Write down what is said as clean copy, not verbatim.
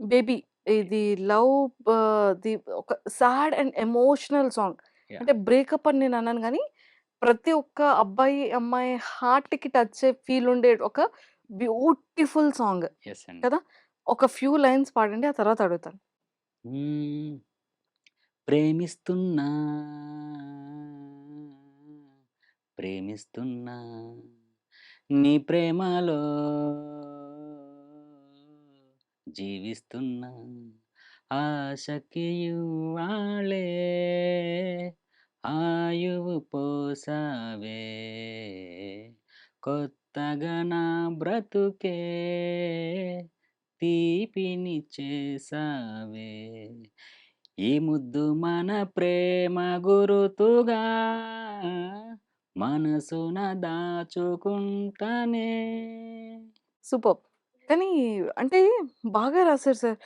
'Baby' ఇది love the ఒక sad and emotional song. Yeah! అంటే బ్రేకప్ అని నేననను గానీ, ప్రతి ఒక్క అబ్బాయి, అమ్మాయి హార్ట్‌కి టచ్ అయ్యే ఫీల్ ఉండే ఒక బ్యూటిఫుల్ సాంగ్ యెస్ అండి. కదా! ఒక ఫ్యూ లైన్స్ పాడండి. ఆ తర్వాత అడుగుతాను. హ్మ్. ప్రేమిస్తున్నా, ప్రేమిస్తున్నా నీ ప్రేమలో జీవిస్తున్నా ఆశకి ఇవ్వాళే ఆయువు పోసావే కొత్తగా నా బ్రతుకే తీపిని చేసావే ఈ ముద్దు మన ప్రేమ గురుతుగా మనసున దాచుకుంటనే. సూపర్బ్! కానీ అంటే బాగా రాసారు సార్.